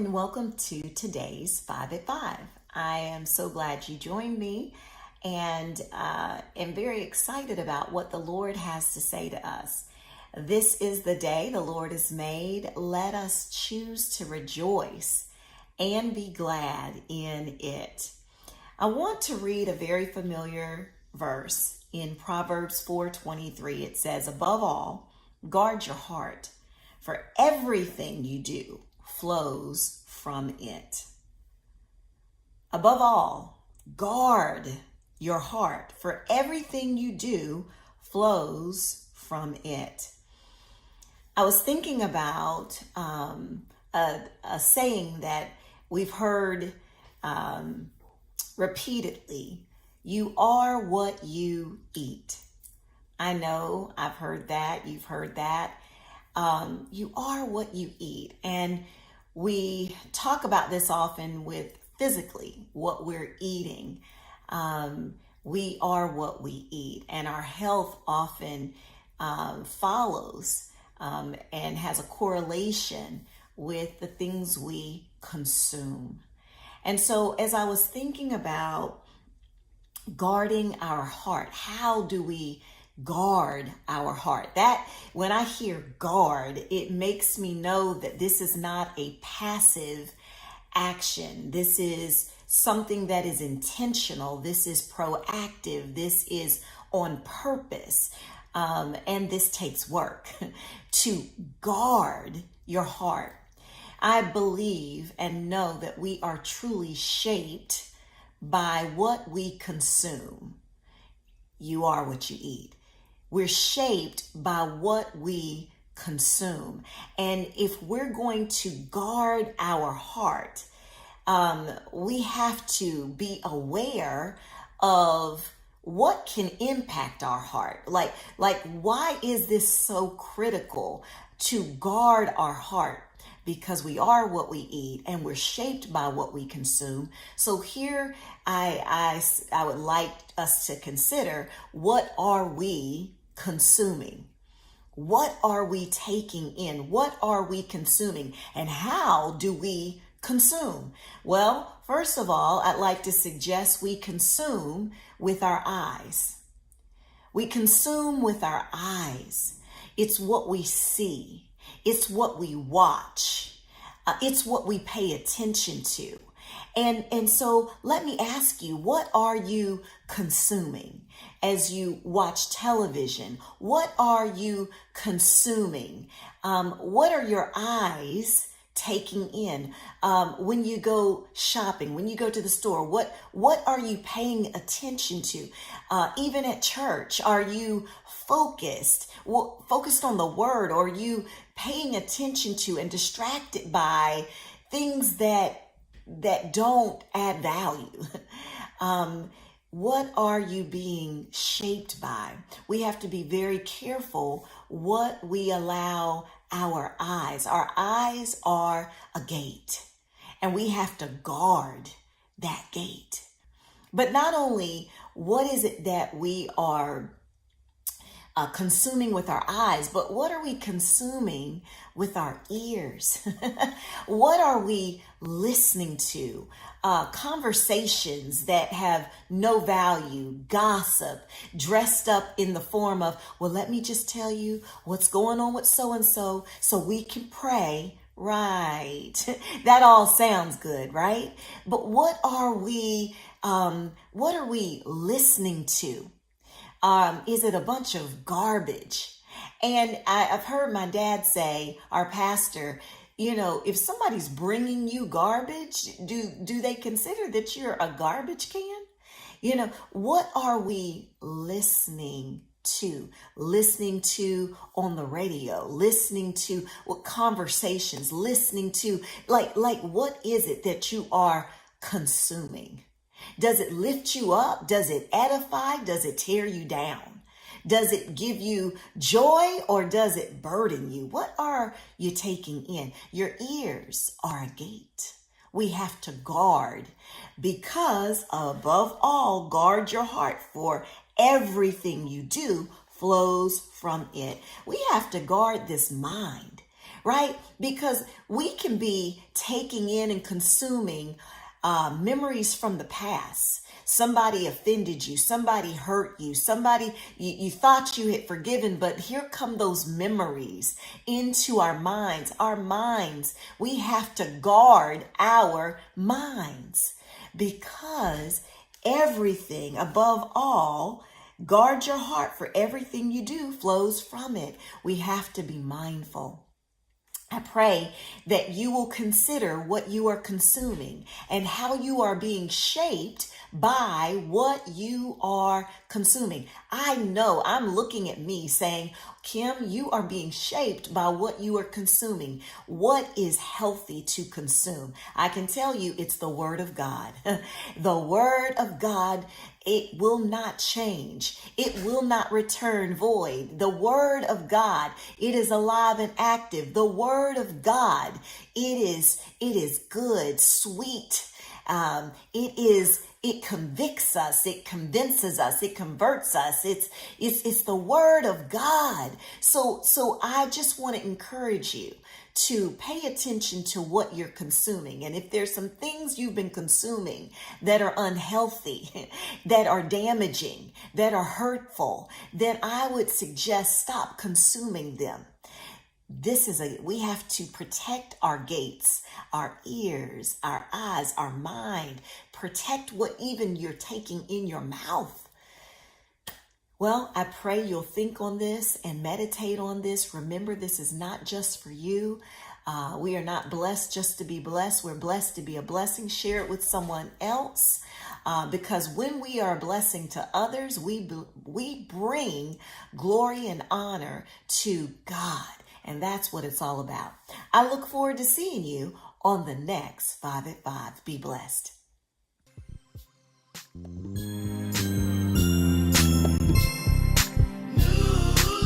and welcome to today's 5 at 5. I am so glad you joined me and am very excited about what the Lord has to say to us. This is the day the Lord has made. Let us choose to rejoice and be glad in it. I want to read a very familiar verse in Proverbs 4:23. It says, above all, guard your heart, for everything you do flows from it. Above all, guard your heart, for everything you do flows from it. I was thinking about a saying that we've heard repeatedly: you are what you eat. I know I've heard that, you've heard that. You are what you eat. And we talk about this often with physically what we're eating. We are what we eat, and our health often follows and has a correlation with the things we consume. And so as I was thinking about guarding our heart, how do we guard our heart? That when I hear guard, it makes me know that this is not a passive action. This is something that is intentional. This is proactive. This is on purpose. And this takes work to guard your heart. I believe and know that we are truly shaped by what we consume. You are what you eat. We're shaped by what we consume. And if we're going to guard our heart, we have to be aware of what can impact our heart. Like, why is this so critical to guard our heart? Because we are what we eat and we're shaped by what we consume. So here I would like us to consider, what are we consuming? What are we taking in? What are we consuming? And how do we consume? Well, first of all, I'd like to suggest we consume with our eyes. We consume with our eyes. It's what we see. It's what we watch. It's what we pay attention to. And so let me ask you, what are you consuming as you watch television? What are you consuming? What are your eyes taking in? When you go shopping, when you go to the store, what are you paying attention to? Even at church, are you focused on the word, or are you paying attention to and distracted by things that don't add value? What are you being shaped by? We have to be very careful what we allow our eyes. Our eyes are a gate, and we have to guard that gate. But not only what is it that we are consuming with our eyes, but what are we consuming with our ears? What are we listening to? Conversations that have no value, gossip, dressed up in the form of, well, let me just tell you what's going on with so-and-so so we can pray. Right. That all sounds good, right? But what are we listening to? Is it a bunch of garbage? And I've heard my dad say, our pastor, if somebody's bringing you garbage, do they consider that you're a garbage can? What are we listening to? Listening to on the radio, listening to what conversations, listening to like what is it that you are consuming? Does it lift you up? Does it edify? Does it tear you down? Does it give you joy, or does it burden you? What are you taking in? Your ears are a gate. We have to guard, because above all, guard your heart, for everything you do flows from it. We have to guard this mind. right? Because we can be taking in and consuming memories from the past. Somebody offended you, somebody hurt you, somebody you thought you had forgiven, but here come those memories into our minds. Our minds, we have to guard our minds, because everything, above all, guard your heart, for everything you do flows from it. We have to be mindful. I pray that you will consider what you are consuming and how you are being shaped by what you are consuming. I know I'm looking at me saying, Kim, you are being shaped by what you are consuming. What is healthy to consume? I can tell you it's the Word of God. The Word of God, it will not change. It will not return void. The Word of God, it is alive and active. The Word of God, it is good, sweet. It convicts us, it convinces us, it converts us. It's the Word of God. So I just want to encourage you to pay attention to what you're consuming. And if there's some things you've been consuming that are unhealthy, that are damaging, that are hurtful, then I would suggest stop consuming them. We have to protect our gates, our ears, our eyes, our mind. Protect what even you're taking in your mouth. Well, I pray you'll think on this and meditate on this. Remember, this is not just for you. We are not blessed just to be blessed. We're blessed to be a blessing. Share it with someone else. Because when we are a blessing to others, we bring glory and honor to God. And that's what it's all about. I look forward to seeing you on the next 5 at 5. Be blessed.